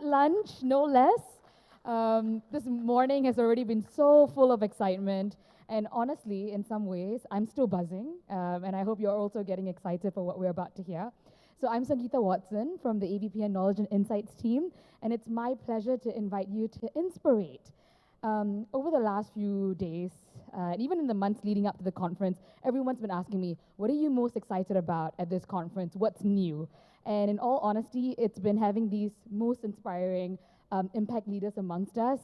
lunch, no less. This morning has already been so full of excitement. And honestly, in some ways, I'm still buzzing. And I hope you're also getting excited for what we're about to hear. So I'm Sangeeta Watson from the AVPN Knowledge and Insights team. And it's my pleasure to invite you to INSPIR8. Over the last few days, and even in the months leading up to the conference, everyone's been asking me, what are you most excited about at this conference? What's new? And in all honesty, it's been having these most inspiring impact leaders amongst us.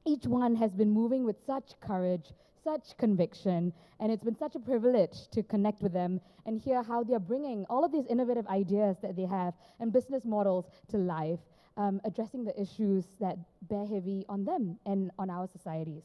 Each one has been moving with such courage, such conviction, and it's been such a privilege to connect with them and hear how they're bringing all of these innovative ideas that they have and business models to life, addressing the issues that bear heavy on them and on our societies.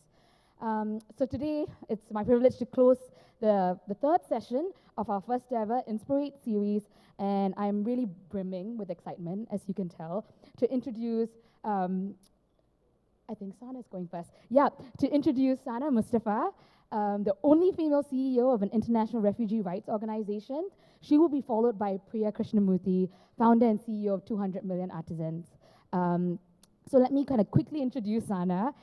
So today, it's my privilege to close the third session of our first ever INSPIR8 series, and I'm really brimming with excitement, as you can tell, to introduce, I think Sana's going first. Yeah, to introduce Sana Mustafa, the only female CEO of an international refugee rights organization. She will be followed by Priya Krishnamurthy, founder and CEO of 200 Million Artisans. So let me kind of quickly introduce Sana.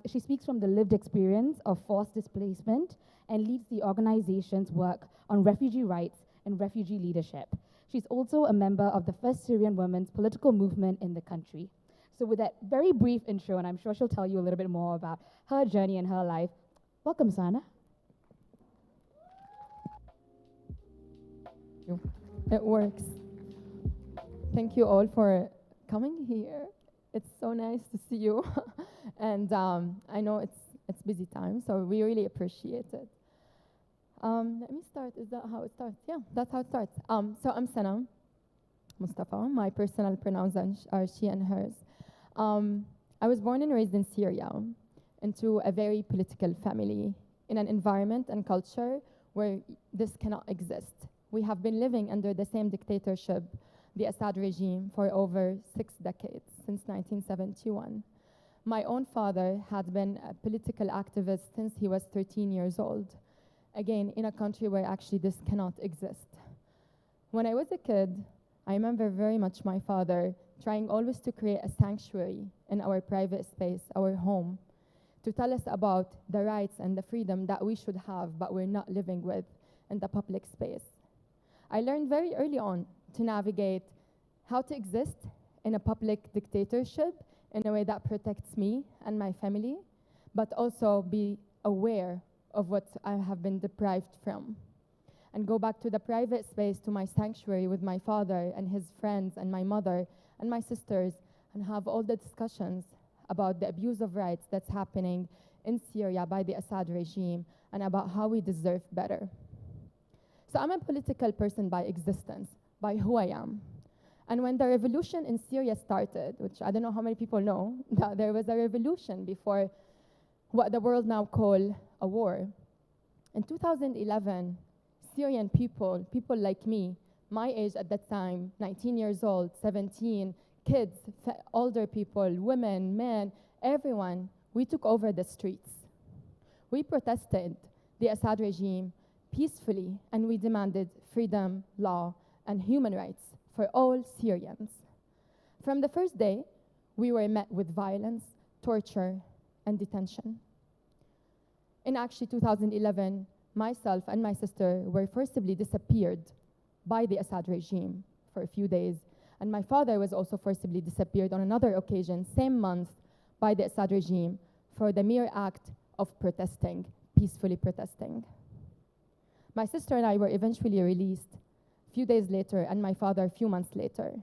She speaks from the lived experience of forced displacement and leads the organization's work on refugee rights and refugee leadership. She's also a member of the first Syrian women's political movement in the country. So with that very brief intro, and I'm sure she'll tell you a little bit more about her journey and her life, welcome, Sana. It works. Thank you all for coming here. It's so nice to see you. And I know it's busy time, so we really appreciate it. Let me start. Is that how it starts? Yeah, that's how it starts. So I'm Sana Mustafa. My personal pronouns are she and hers. I was born and raised in Syria into a very political family in an environment and culture where this cannot exist. We have been living under the same dictatorship, the Assad regime, for over 6 decades, since 1971. My own father had been a political activist since he was 13 years old, again, in a country where actually this cannot exist. When I was a kid, I remember very much my father trying always to create a sanctuary in our private space, our home, to tell us about the rights and the freedom that we should have, but we're not living with in the public space. I learned very early on to navigate how to exist in a public dictatorship in a way that protects me and my family, but also be aware of what I have been deprived from. And go back to the private space, to my sanctuary with my father and his friends and my mother and my sisters, and have all the discussions about the abuse of rights that's happening in Syria by the Assad regime and about how we deserve better. So I'm a political person by existence, by who I am. And when the revolution in Syria started, which I don't know how many people know, that there was a revolution before what the world now call a war. In 2011, Syrian people like me, my age at that time, 19 years old, 17, kids, older people, women, men, everyone, we took over the streets. We protested the Assad regime peacefully, and we demanded freedom, law, and human rights for all Syrians. From the first day, we were met with violence, torture, and detention. In actually 2011, myself and my sister were forcibly disappeared by the Assad regime for a few days, and my father was also forcibly disappeared on another occasion, same month, by the Assad regime for the mere act of protesting, peacefully protesting. My sister and I were eventually released a few days later, and my father a few months later.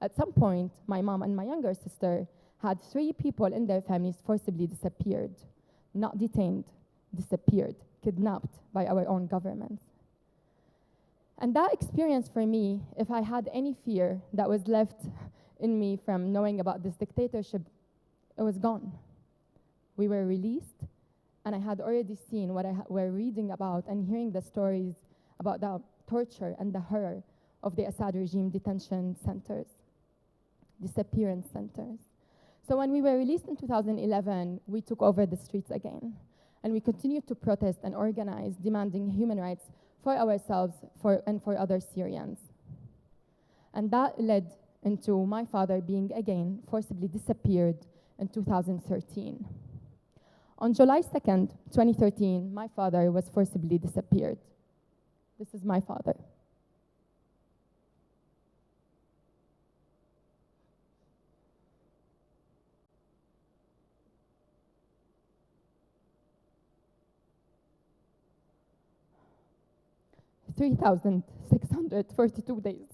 At some point, my mom and my younger sister had 3 people in their families forcibly disappeared, not detained, disappeared, kidnapped by our own government. And that experience for me, if I had any fear that was left in me from knowing about this dictatorship, it was gone. We were released, and I had already seen what were reading about and hearing the stories about the torture and the horror of the Assad regime detention centers, disappearance centers. So when we were released in 2011, we took over the streets again. And we continued to protest and organize, demanding human rights for ourselves and for other Syrians. And that led into my father being again forcibly disappeared in 2013. On July 2nd, 2013, my father was forcibly disappeared. This is my father. $3,642 days.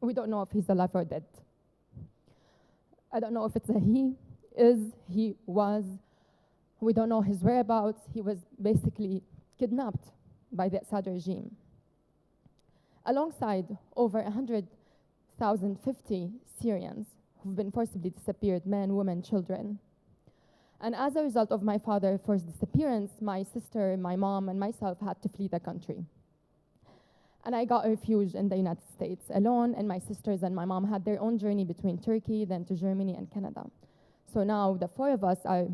We don't know if he's alive or dead. I don't know if it's a he, he was. We don't know his whereabouts. He was basically kidnapped by the Assad regime. Alongside over 100,050 Syrians who've been forcibly disappeared, men, women, children. And as a result of my father's forced disappearance, my sister, my mom, and myself had to flee the country. And I got refuge in the United States alone, and my sisters and my mom had their own journey between Turkey, then to Germany and Canada. So now the four of us are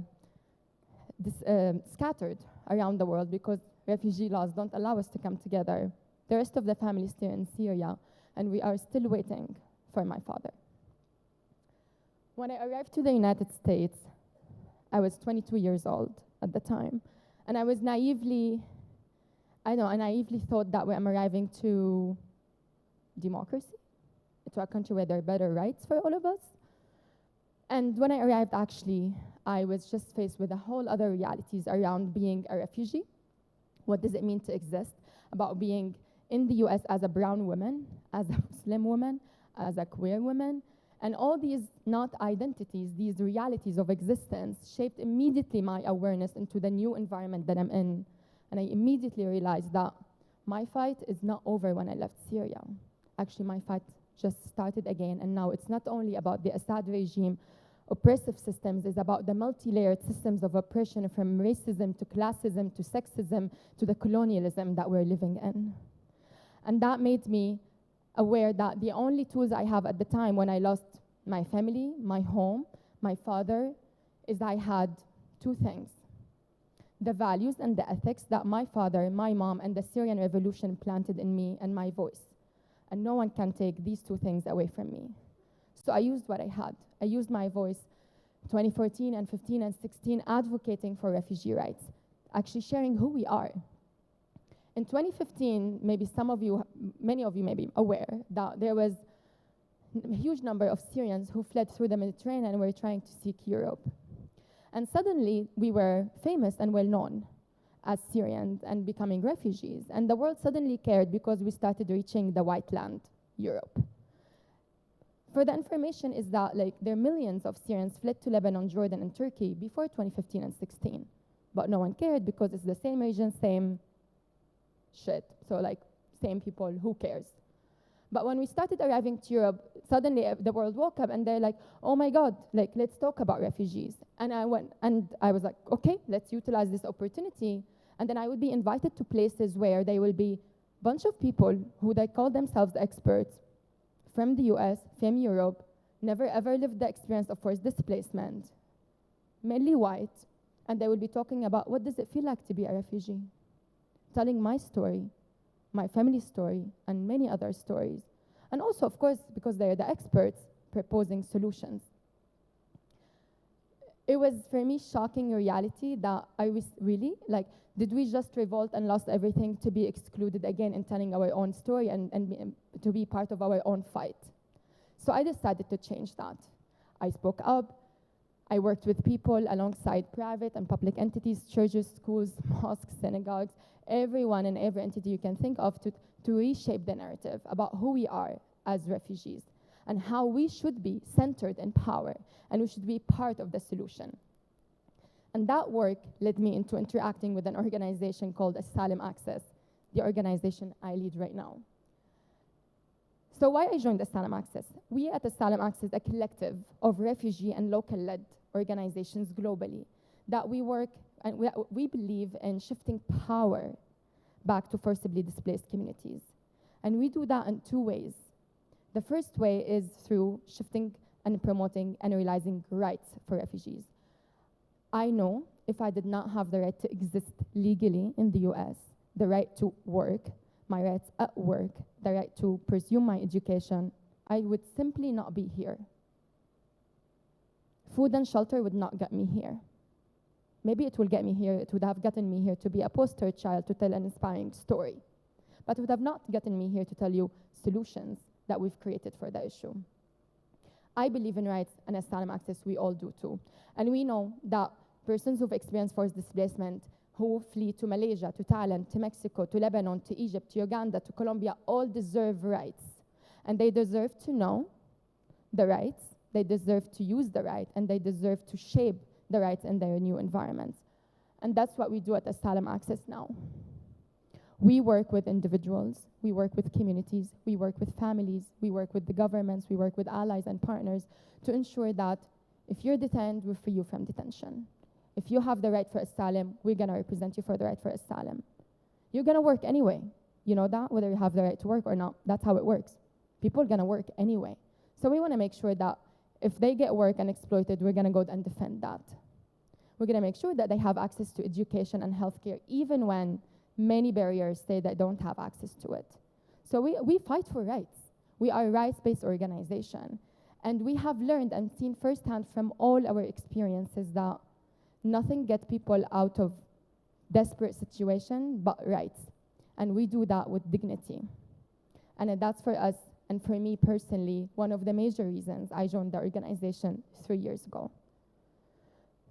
scattered around the world because refugee laws don't allow us to come together. The rest of the family is still in Syria, and we are still waiting for my father. When I arrived to the United States, I was 22 years old at the time, and I naively thought that I'm arriving to democracy, to a country where there are better rights for all of us. And when I arrived, actually, I was just faced with a whole other realities around being a refugee. What does it mean to exist? About being in the US as a brown woman, as a Muslim woman, as a queer woman, and all these not identities, these realities of existence shaped immediately my awareness into the new environment that I'm in. And I immediately realized that my fight is not over when I left Syria. Actually, my fight just started again, and now it's not only about the Assad regime oppressive systems, it's about the multi-layered systems of oppression, from racism to classism to sexism to the colonialism that we're living in. And that made me aware that the only tools I have at the time when I lost my family, my home, my father, is I had two things: the values and the ethics that my father, my mom, and the Syrian revolution planted in me, and my voice. And no one can take these two things away from me. So I used what I had. I used my voice 2014 and 15 and 16 advocating for refugee rights, actually sharing who we are. In 2015, maybe many of you may be aware that there was a huge number of Syrians who fled through the Mediterranean and were trying to seek Europe. And suddenly, we were famous and well-known as Syrians and becoming refugees. And the world suddenly cared because we started reaching the white land, Europe. For the information is that there are millions of Syrians fled to Lebanon, Jordan, and Turkey before 2015 and 16. But no one cared because it's the same region, same shit. So same people, who cares? But when we started arriving to Europe, suddenly the world woke up and they're like, oh my God, let's talk about refugees. And I was like, okay, let's utilize this opportunity. And then I would be invited to places where there will be a bunch of people who they call themselves experts from the US, from Europe, never ever lived the experience of forced displacement, mainly white, and they will be talking about what does it feel like to be a refugee, telling my story, my family's story, and many other stories. And also, of course, because they're the experts, proposing solutions. It was, for me, shocking reality that I was really, did we just revolt and lost everything to be excluded again in telling our own story and to be part of our own fight? So I decided to change that. I spoke up. I worked with people alongside private and public entities, churches, schools, mosques, synagogues, everyone and every entity you can think of to reshape the narrative about who we are as refugees and how we should be centered in power and we should be part of the solution. And that work led me into interacting with an organization called Asylum Access, the organization I lead right now. So why I joined Asylum Access? We at Asylum Access, a collective of refugee and local-led organizations globally, that we work and we believe in shifting power back to forcibly displaced communities. And we do that in two ways. The first way is through shifting and promoting and realizing rights for refugees. I know if I did not have the right to exist legally in the US, the right to work, my rights at work, the right to pursue my education, I would simply not be here. Food and shelter would not get me here. Maybe it will get me here, it would have gotten me here to be a poster child to tell an inspiring story. But it would have not gotten me here to tell you solutions that we've created for the issue. I believe in rights and asylum access, we all do too. And we know that persons who've experienced forced displacement, who flee to Malaysia, to Thailand, to Mexico, to Lebanon, to Egypt, to Uganda, to Colombia, all deserve rights. And they deserve to know the rights, they deserve to use the right, and they deserve to shape the rights in their new environments. And that's what we do at Asylum Access now. We work with individuals, we work with communities, we work with families, we work with the governments, we work with allies and partners to ensure that if you're detained, we free you from detention. If you have the right for asylum, we're gonna represent you for the right for asylum. You're gonna work anyway. You know that, whether you have the right to work or not, that's how it works. People are gonna work anyway. So we wanna make sure that if they get work and exploited, we're gonna go and defend that. We're gonna make sure that they have access to education and healthcare, even when many barriers say they don't have access to it. So we fight for rights. We are a rights-based organization. And we have learned and seen firsthand from all our experiences that nothing gets people out of desperate situation but rights. And we do that with dignity. And that's for us, and for me personally, one of the major reasons I joined the organization 3 years ago.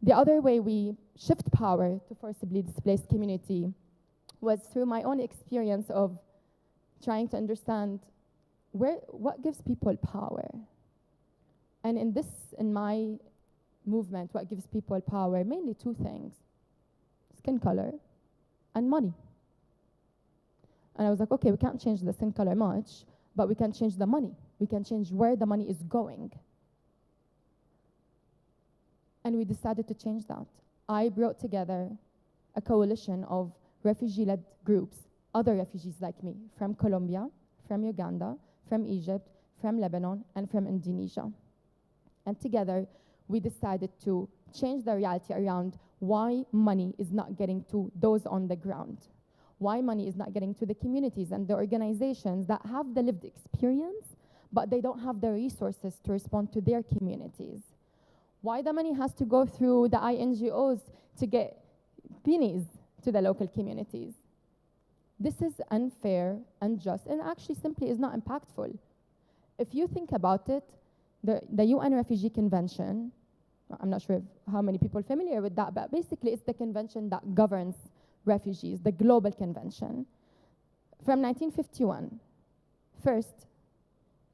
The other way we shift power to forcibly displaced community was through my own experience of trying to understand what gives people power. And in my movement, what gives people power, mainly two things: skin color and money. And I was like, okay, we can't change the skin color much, but we can change the money. We can change where the money is going. And we decided to change that. I brought together a coalition of refugee-led groups, other refugees like me, from Colombia, from Uganda, from Egypt, from Lebanon, and from Indonesia. And together, we decided to change the reality around why money is not getting to those on the ground, why money is not getting to the communities and the organizations that have the lived experience, but they don't have the resources to respond to their communities. Why the money has to go through the INGOs to get pennies to the local communities. This is unfair, unjust, and actually simply is not impactful. If you think about it, the UN Refugee Convention, I'm not sure how many people are familiar with that, but basically it's the convention that governs refugees, the global convention. From 1951, first,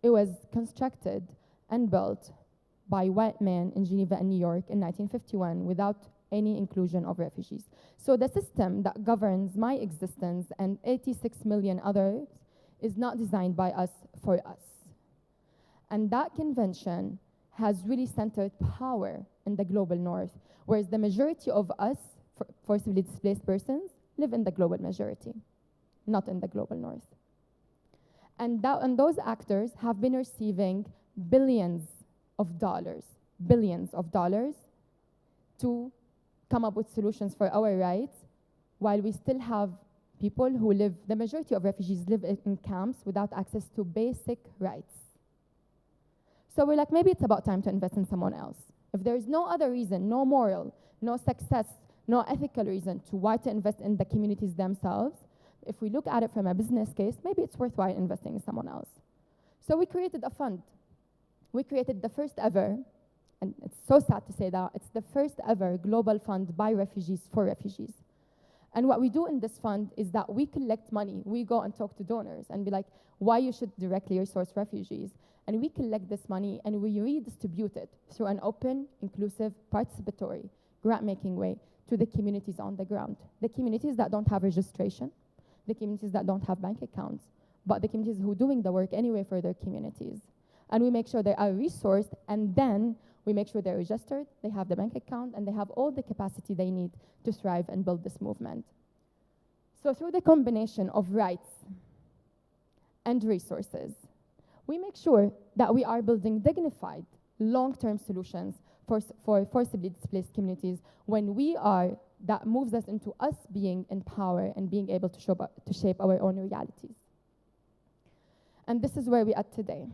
it was constructed and built by white men in Geneva and New York in 1951 without any inclusion of refugees. So the system that governs my existence and 86 million others is not designed by us for us. And that convention has really centered power in the global north, whereas the majority of us, forcibly displaced persons, live in the global majority, not in the global north. And those actors have been receiving billions of dollars to come up with solutions for our rights, while we still have people who live, the majority of refugees live in camps without access to basic rights. So we're like, maybe it's about time to invest in someone else. If there is no other reason, no moral, no success, no ethical reason to why to invest in the communities themselves, if we look at it from a business case, maybe it's worthwhile investing in someone else. So we created a fund. We created the first ever, and it's so sad to say that, it's the first ever global fund by refugees for refugees. And what we do in this fund is that we collect money. We go and talk to donors and be like, why you should directly resource refugees. And we collect this money and we redistribute it through an open, inclusive, participatory, grant-making way to the communities on the ground. The communities that don't have registration, the communities that don't have bank accounts, but the communities who are doing the work anyway for their communities. And we make sure they are resourced, and then we make sure they're registered, they have the bank account, and they have all the capacity they need to thrive and build this movement. So through the combination of rights and resources, we make sure that we are building dignified, long-term solutions for forcibly displaced communities when that moves us into us being in power and being able to shape our own realities. And this is where we are today.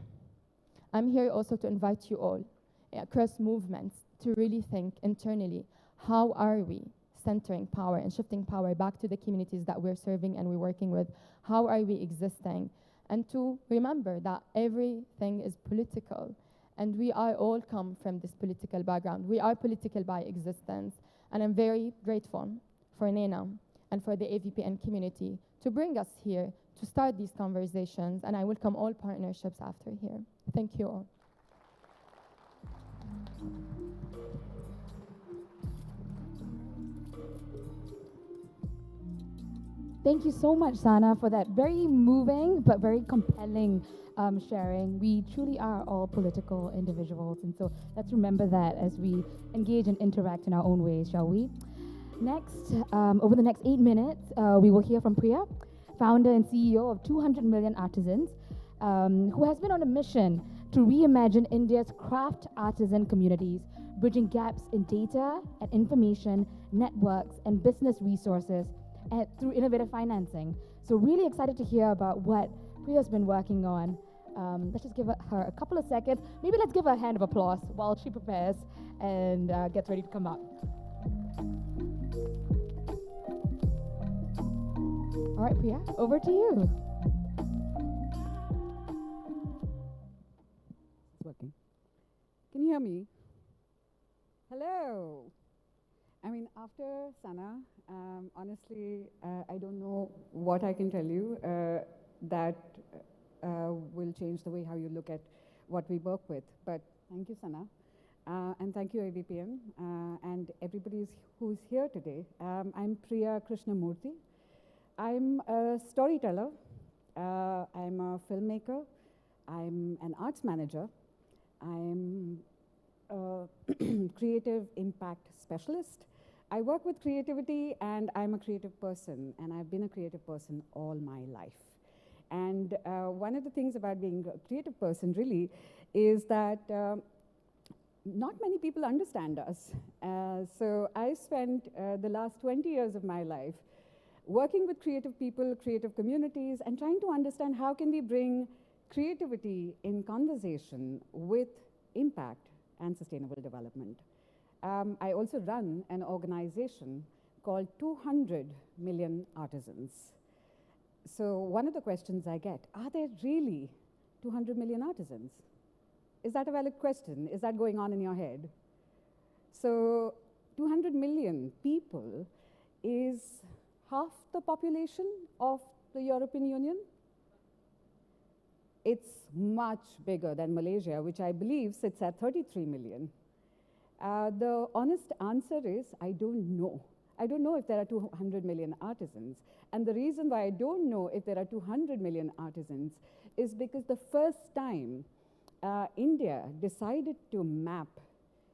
I'm here also to invite you all across movements to really think internally, how are we centering power and shifting power back to the communities that we're serving and we're working with? How are we existing? And to remember that everything is political, and we are all come from this political background. We are political by existence, and I'm very grateful for Nena and for the AVPN community to bring us here to start these conversations, and I welcome all partnerships after here. Thank you all. Thank you so much, Sana, for that very moving but very compelling sharing. We truly are all political individuals, and so let's remember that as we engage and interact in our own ways, shall we? Next, over the next 8 minutes, we will hear from Priya, founder and CEO of 200 Million Artisans, who has been on a mission to reimagine India's craft artisan communities, bridging gaps in data and information, networks, and business resources through innovative financing. So really excited to hear about what Priya's been working on. Let's just give her a couple of seconds. Maybe let's give her a hand of applause while she prepares and gets ready to come up. All right, Priya, over to you. It's working. Can you hear me? Hello. I mean, after Sana, honestly, I don't know what I can tell you that will change the way how you look at what we work with. But thank you, Sana. And thank you, AVPN, and everybody who's here today. I'm Priya Krishnamurthy. I'm a storyteller. I'm a filmmaker. I'm an arts manager. I'm a creative impact specialist. I work with creativity, and I'm a creative person, and I've been a creative person all my life. And one of the things about being a creative person really is that not many people understand us. So I spent the last 20 years of my life working with creative people, creative communities, and trying to understand how can we bring creativity in conversation with impact and sustainable development. I also run an organization called 200 Million Artisans. So one of the questions I get, are there really 200 million artisans? Is that a valid question? Is that going on in your head? So 200 million people is half the population of the European Union. It's much bigger than Malaysia, which I believe sits at 33 million. The honest answer is, I don't know. I don't know if there are 200 million artisans. And the reason why I don't know if there are 200 million artisans is because the first time India decided to map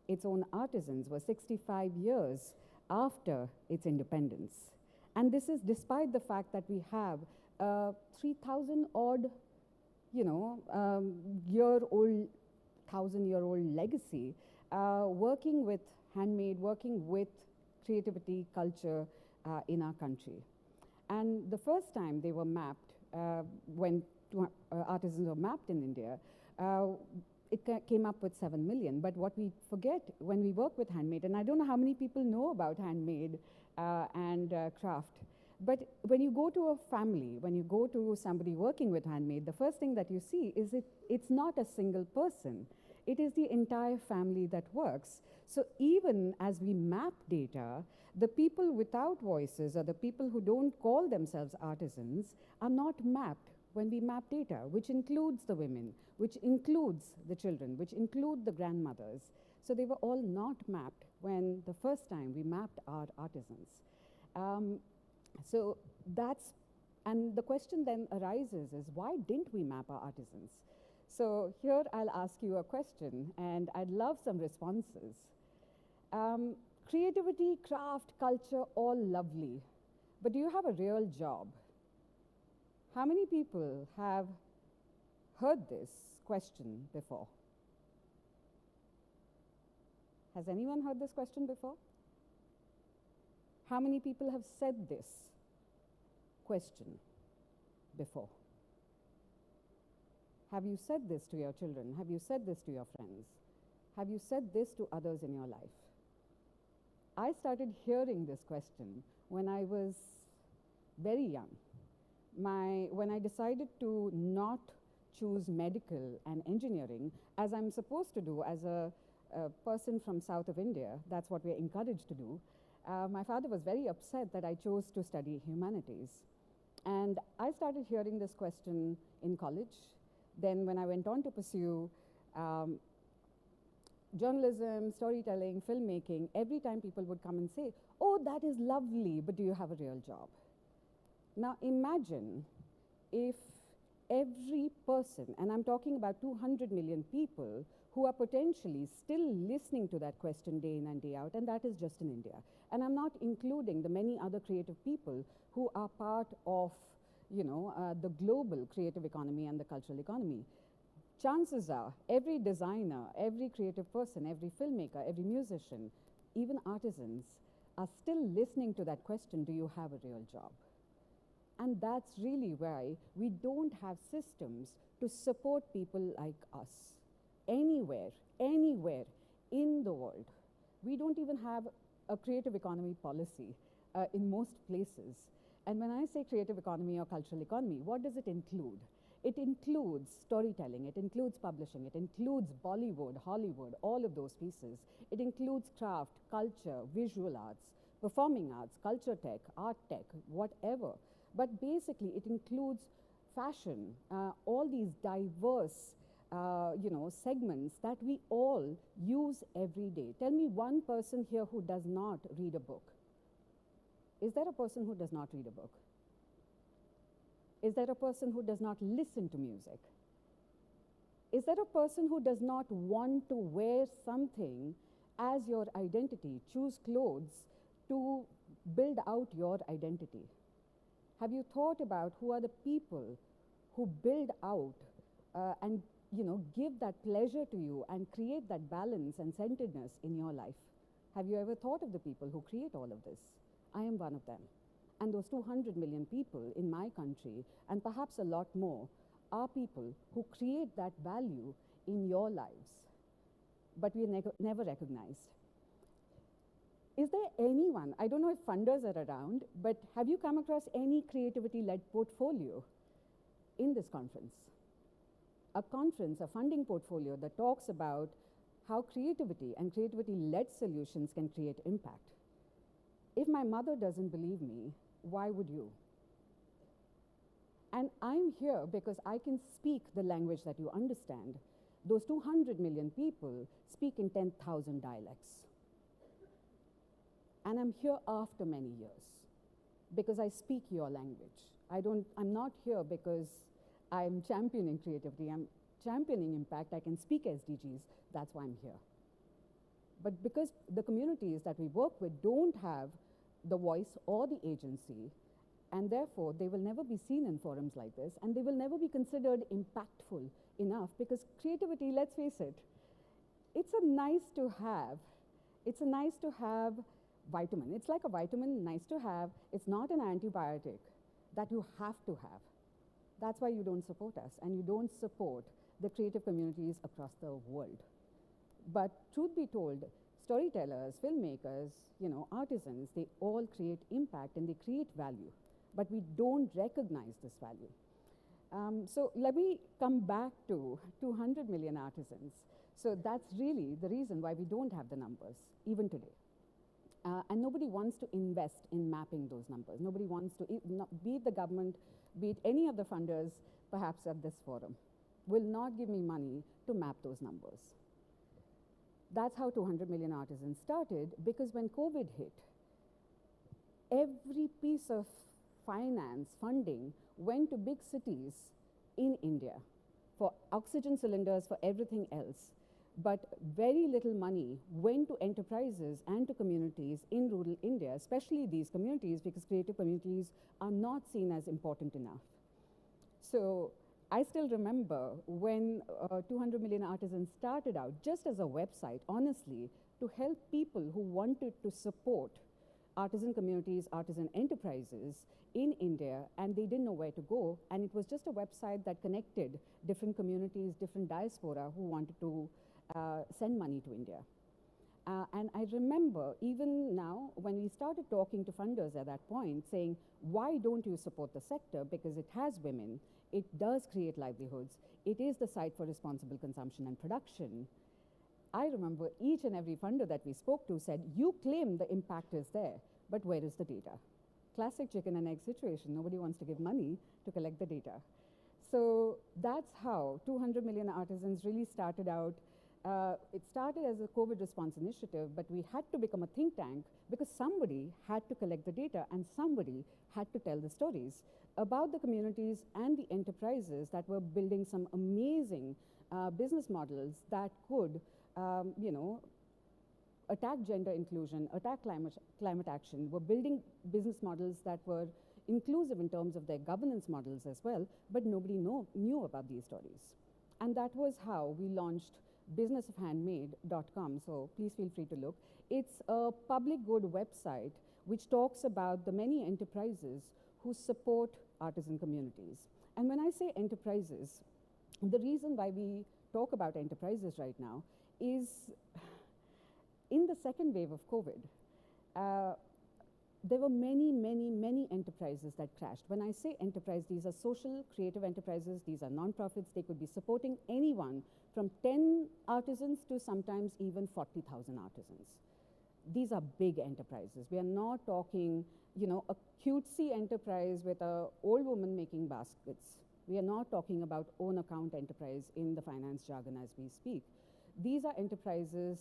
its own artisans was 65 years after its independence. And this is despite the fact that we have 3,000 odd, year-old, 1,000-year-old legacy working with handmade, working with creativity, culture in our country. And the first time they were mapped, when artisans were mapped in India, it came up with 7 million. But what we forget when we work with handmade, and I don't know how many people know about handmade and craft, but when you go to a family, when you go to somebody working with handmade, the first thing that you see is it's not a single person. It is the entire family that works. So even as we map data, the people without voices or the people who don't call themselves artisans are not mapped when we map data, which includes the women, which includes the children, which include the grandmothers. So they were all not mapped when the first time we mapped our artisans. So that's, and the question then arises is, why didn't we map our artisans? So here I'll ask you a question, and I'd love some responses. Creativity, craft, culture, all lovely, but do you have a real job? How many people have heard this? question before? Has anyone heard this question before? How many people have said this question before? Have you said this to your children? Have you said this to your friends? Have you said this to others in your life? I started hearing this question when I was very young. When I decided to not choose medical and engineering, as I'm supposed to do as a person from south of India, that's what we're encouraged to do, my father was very upset that I chose to study humanities. And I started hearing this question in college. Then when I went on to pursue journalism, storytelling, filmmaking, every time people would come and say, oh, that is lovely, but do you have a real job? Now imagine if every person, and I'm talking about 200 million people, who are potentially still listening to that question day in and day out, and that is just in India. And I'm not including the many other creative people who are part of, the global creative economy and the cultural economy. Chances are every designer, every creative person, every filmmaker, every musician, even artisans are still listening to that question, do you have a real job? And that's really why we don't have systems to support people like us. Anywhere in the world. We don't even have a creative economy policy in most places. And when I say creative economy or cultural economy, what does it include? It includes storytelling, it includes publishing, it includes Bollywood, Hollywood, all of those pieces. It includes craft, culture, visual arts, performing arts, culture tech, art tech, whatever. But basically it includes fashion, all these diverse segments that we all use every day. Tell me one person here who does not read a book. Is there a person who does not read a book? Is there a person who does not listen to music? Is there a person who does not want to wear something as your identity, choose clothes to build out your identity? Have you thought about who are the people who build out and give that pleasure to you and create that balance and centeredness in your life? Have you ever thought of the people who create all of this? I am one of them. And those 200 million people in my country, and perhaps a lot more, are people who create that value in your lives. But we are never recognized. Is there anyone, I don't know if funders are around, but have you come across any creativity-led portfolio in this conference? A conference, a funding portfolio that talks about how creativity and creativity-led solutions can create impact. If my mother doesn't believe me, why would you? And I'm here because I can speak the language that you understand. Those 200 million people speak in 10,000 dialects. And I'm here after many years because I speak your language. I'm not here because I'm championing creativity. I'm championing impact. I can speak SDGs. That's why I'm here. But because the communities that we work with don't have the voice or the agency, and therefore they will never be seen in forums like this, and they will never be considered impactful enough, because creativity, let's face it, it's a nice to have. It's a nice to have vitamin. It's like a vitamin, nice to have. It's not an antibiotic that you have to have. That's why you don't support us, and you don't support the creative communities across the world. But truth be told, storytellers, filmmakers, artisans, they all create impact and they create value. But we don't recognize this value. So let me come back to 200 million artisans. So that's really the reason why we don't have the numbers, even today. And nobody wants to invest in mapping those numbers. Nobody wants to, be it the government, be it any of the funders, perhaps at this forum, will not give me money to map those numbers. That's how 200 million artisans started, because when COVID hit, every piece of finance, funding, went to big cities in India for oxygen cylinders, for everything else. But very little money went to enterprises and to communities in rural India, especially these communities, because creative communities are not seen as important enough. So I still remember when 200 Million Artisans started out just as a website, honestly, to help people who wanted to support artisan communities, artisan enterprises in India, and they didn't know where to go. And it was just a website that connected different communities, different diaspora who wanted to send money to India. And I remember even now when we started talking to funders at that point saying, why don't you support the sector? Because it has women, it does create livelihoods, it is the site for responsible consumption and production. I remember each and every funder that we spoke to said, you claim the impact is there, but where is the data? Classic chicken and egg situation. Nobody wants to give money to collect the data. So that's how 200 Million Artisans really started out. It started as a COVID response initiative, but we had to become a think tank because somebody had to collect the data and somebody had to tell the stories about the communities and the enterprises that were building some amazing business models that could attack gender inclusion, attack climate action, were building business models that were inclusive in terms of their governance models as well, but nobody knew about these stories. And that was how we launched businessofhandmade.com, so please feel free to look. It's a public good website which talks about the many enterprises who support artisan communities. And when I say enterprises, the reason why we talk about enterprises right now is in the second wave of COVID, there were many enterprises that crashed. When I say enterprise, these are social, creative enterprises, these are nonprofits. They could be supporting anyone from 10 artisans to sometimes even 40,000 artisans. These are big enterprises. We are not talking, a cutesy enterprise with an old woman making baskets. We are not talking about own account enterprise in the finance jargon as we speak. These are enterprises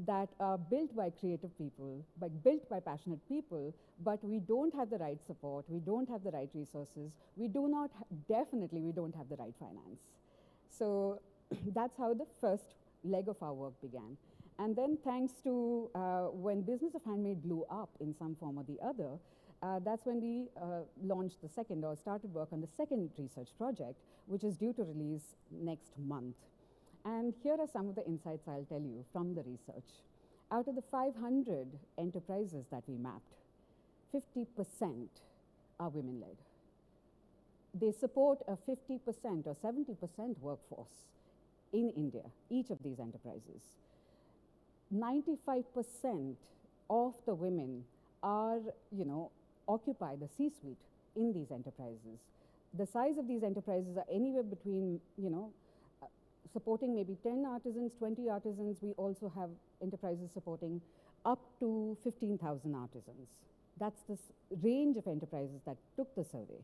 that are built by creative people, built by passionate people, but we don't have the right support, we don't have the right resources, we don't have the right finance. So that's how the first leg of our work began. And then thanks to when Business of Handmade blew up in some form or the other, that's when we launched the second, or started work on the second research project, which is due to release next month. And here are some of the insights I'll tell you from the research. Out of the 500 enterprises that we mapped, 50% are women-led. They support a 50% or 70% workforce in India, each of these enterprises. 95% of the women are, occupy the C-suite in these enterprises. The size of these enterprises are anywhere between, supporting maybe 10 artisans, 20 artisans. We also have enterprises supporting up to 15,000 artisans. That's the range of enterprises that took the survey.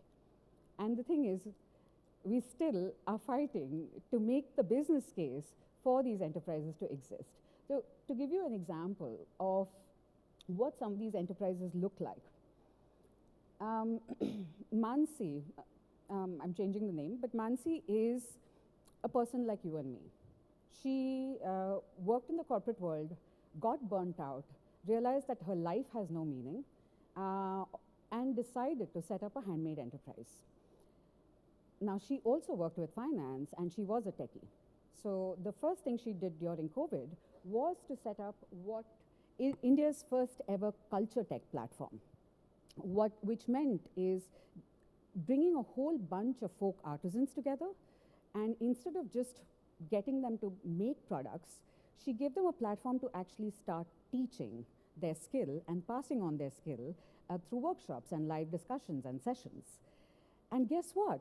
And the thing is, we still are fighting to make the business case for these enterprises to exist. So to give you an example of what some of these enterprises look like, Mansi, I'm changing the name, but Mansi is a person like you and me. She worked in the corporate world, got burnt out, realized that her life has no meaning, and decided to set up a handmade enterprise. Now, she also worked with finance, and she was a techie. So the first thing she did during COVID was to set up what is India's first ever culture tech platform. Which meant is bringing a whole bunch of folk artisans together, and instead of just getting them to make products, she gave them a platform to actually start teaching their skill and passing on their skill through workshops and live discussions and sessions. And guess what?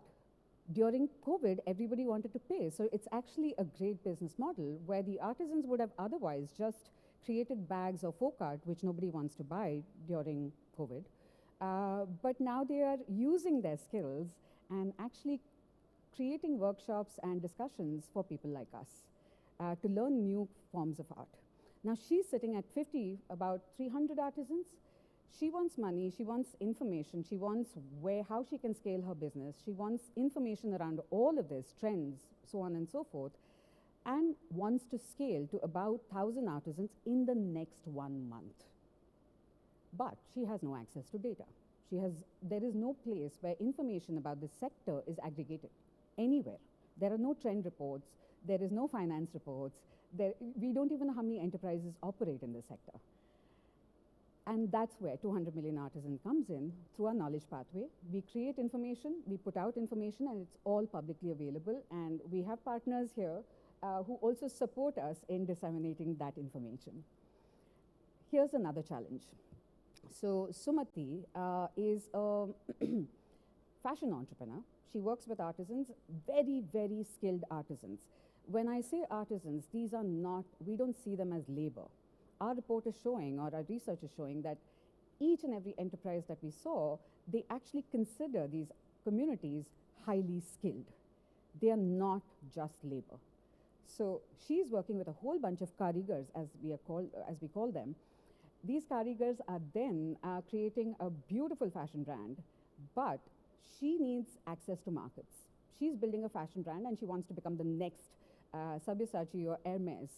During COVID, everybody wanted to pay. So it's actually a great business model where the artisans would have otherwise just created bags of folk art, which nobody wants to buy during COVID. But now they are using their skills and actually creating workshops and discussions for people like us to learn new forms of art. Now she's sitting at 50, about 300 artisans. She wants money, she wants information, she wants how she can scale her business, she wants information around all of this, trends, so on and so forth, and wants to scale to about 1,000 artisans in the next 1 month. But she has no access to data. There is no place where information about this sector is aggregated anywhere. There are no trend reports. There is no finance reports. We don't even know how many enterprises operate in this sector. And that's where 200 million artisans comes in through our knowledge pathway. We create information, we put out information, and it's all publicly available. And we have partners here who also support us in disseminating that information. Here's another challenge. So Sumati is a fashion entrepreneur. She works with artisans, very, very skilled artisans. When I say artisans, these are not, we don't see them as labor. Our report is showing, or our research is showing, that each and every enterprise that we saw, they actually consider these communities highly skilled. They are not just labor. So she's working with a whole bunch of karigars, as we call them. These karigars are then creating a beautiful fashion brand, but she needs access to markets. She's building a fashion brand, and she wants to become the next Sabyasachi or Hermes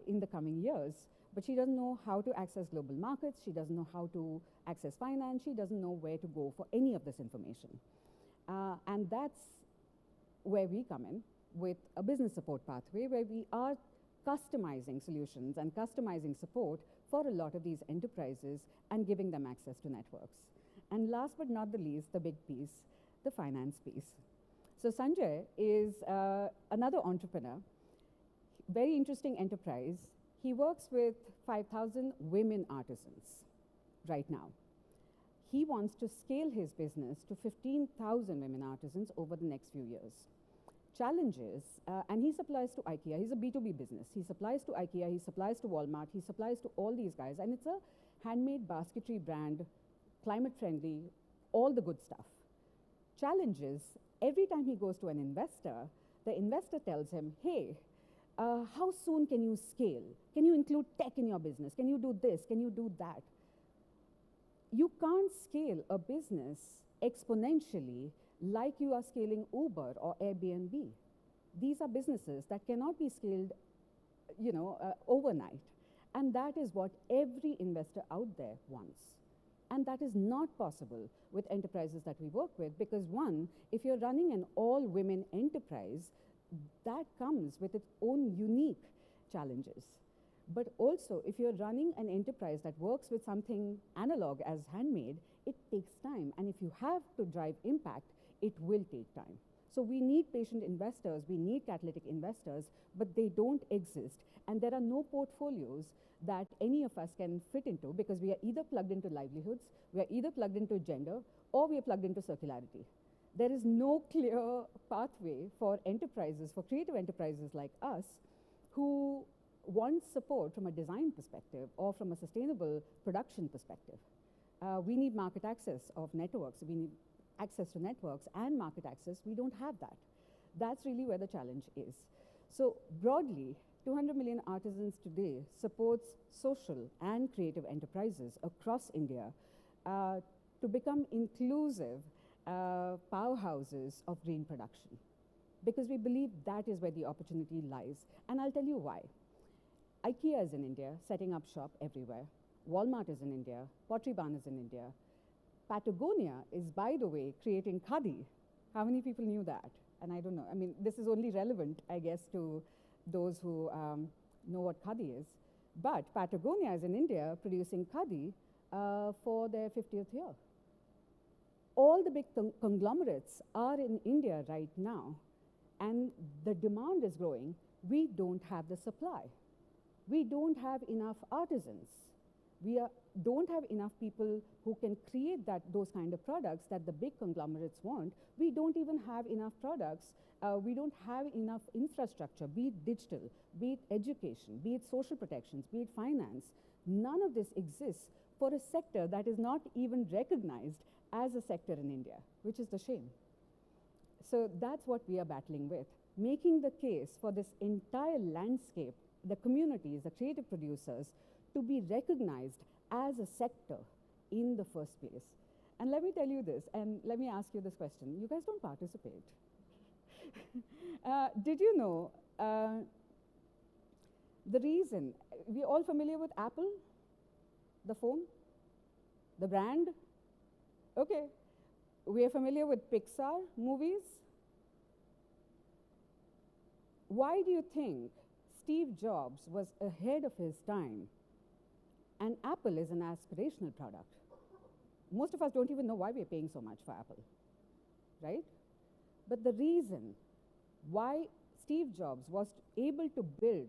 in the coming years. But she doesn't know how to access global markets. She doesn't know how to access finance. She doesn't know where to go for any of this information. And that's where we come in with a business support pathway, where we are customizing solutions and customizing support for a lot of these enterprises and giving them access to networks. And last but not the least, the big piece, the finance piece. So Sanjay is another entrepreneur, very interesting enterprise. He works with 5,000 women artisans right now. He wants to scale his business to 15,000 women artisans over the next few years. Challenges, and he supplies to IKEA. He's a B2B business. He supplies to IKEA, he supplies to Walmart, he supplies to all these guys, and it's a handmade basketry brand, climate friendly, all the good stuff. Challenges, every time he goes to an investor, the investor tells him, hey, how soon can you scale? Can you include tech in your business? Can you do this? Can you do that? You can't scale a business exponentially like you are scaling Uber or Airbnb. These are businesses that cannot be scaled, overnight. And that is what every investor out there wants. And that is not possible with enterprises that we work with, because one, if you're running an all-women enterprise, that comes with its own unique challenges. But also, if you're running an enterprise that works with something analog as handmade, it takes time. And if you have to drive impact, it will take time. So we need patient investors, we need catalytic investors, but they don't exist. And there are no portfolios that any of us can fit into, because we are either plugged into livelihoods, we are either plugged into gender, or we are plugged into circularity. There is no clear pathway for enterprises, for creative enterprises like us, who want support from a design perspective or from a sustainable production perspective. We need market access of networks. We need access to networks and market access. We don't have that. That's really where the challenge is. So broadly, 200 million artisans today supports social and creative enterprises across India to become inclusive powerhouses of green production, because we believe that is where the opportunity lies. And I'll tell you why. IKEA is in India, setting up shop everywhere. Walmart is in India. Pottery Barn is in India. Patagonia is, by the way, creating khadi. How many people knew that? And I don't know. I mean, this is only relevant, I guess, to those who know what khadi is. But Patagonia is in India producing khadi for their 50th year. All the big conglomerates are in India right now, and the demand is growing. We don't have the supply. We don't have enough artisans. We don't have enough people who can create those kind of products that the big conglomerates want. We don't even have enough products. We don't have enough infrastructure, be it digital, be it education, be it social protections, be it finance. None of this exists for a sector that is not even recognized as a sector in India, which is the shame. So that's what we are battling with, making the case for this entire landscape, the communities, the creative producers, to be recognized as a sector in the first place. And let me tell you this, and let me ask you this question. You guys don't participate. Did you know the reason, we're all familiar with Apple, the phone, the brand? Okay. We are familiar with Pixar movies. why do you think Steve Jobs was ahead of his time and Apple is an aspirational product? Most of us don't even know why we're paying so much for Apple, right? But the reason why Steve Jobs was able to build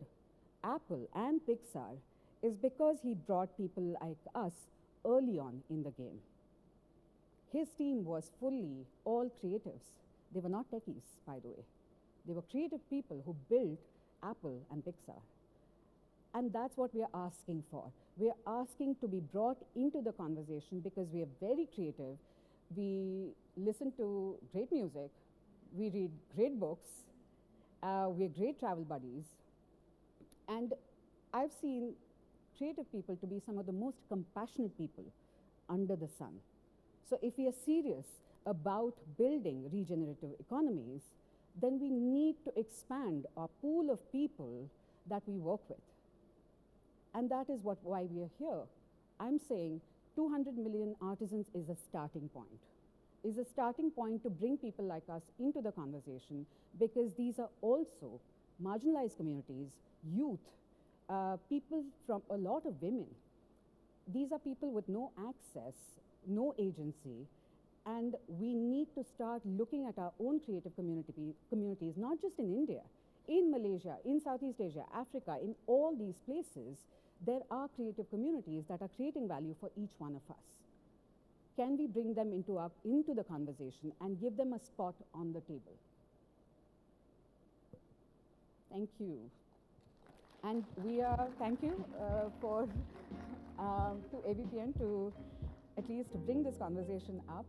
Apple and Pixar is because he brought people like us early on in the game. His team was fully all creatives. They were not techies, by the way. They were creative people who built Apple and Pixar. And that's what we are asking for. We are asking to be brought into the conversation because we are very creative. We listen to great music. We read great books. We're great travel buddies. And I've seen creative people to be some of the most compassionate people under the sun. So if we are serious about building regenerative economies, then we need to expand our pool of people that we work with. And that is why we are here. I'm saying 200 million artisans is a starting point. Is a starting point to bring people like us into the conversation, because these are also marginalized communities, youth, people from a lot of women. These are people with no access, no agency, and we need to start looking at our own creative communities, not just in India, in Malaysia, in Southeast Asia, Africa, in all these places. There are creative communities that are creating value for each one of us. Can we bring them into the conversation and give them a spot on the table? Thank you. And thank you to ABPN to at least bring this conversation up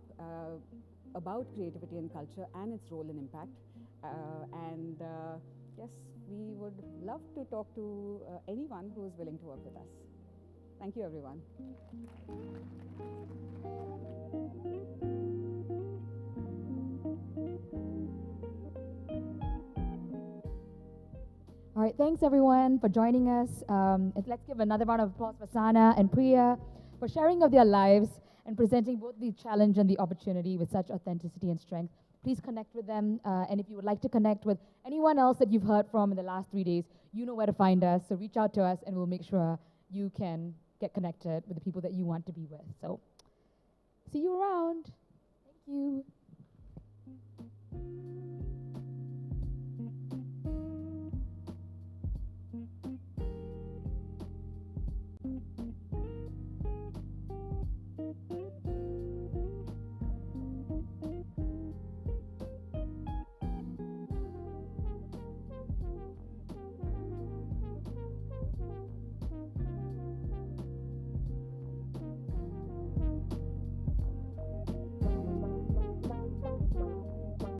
about creativity and culture and its role and impact. Yes, we would love to talk to anyone who is willing to work with us. Thank you, everyone. All right, thanks everyone for joining us. Let's give another round of applause for Sana and Priya for sharing of their lives and presenting both the challenge and the opportunity with such authenticity and strength. Please connect with them, and if you would like to connect with anyone else that you've heard from in the last 3 days, you know where to find us, so reach out to us and we'll make sure you can get connected with the people that you want to be with. So, see you around. Thank you.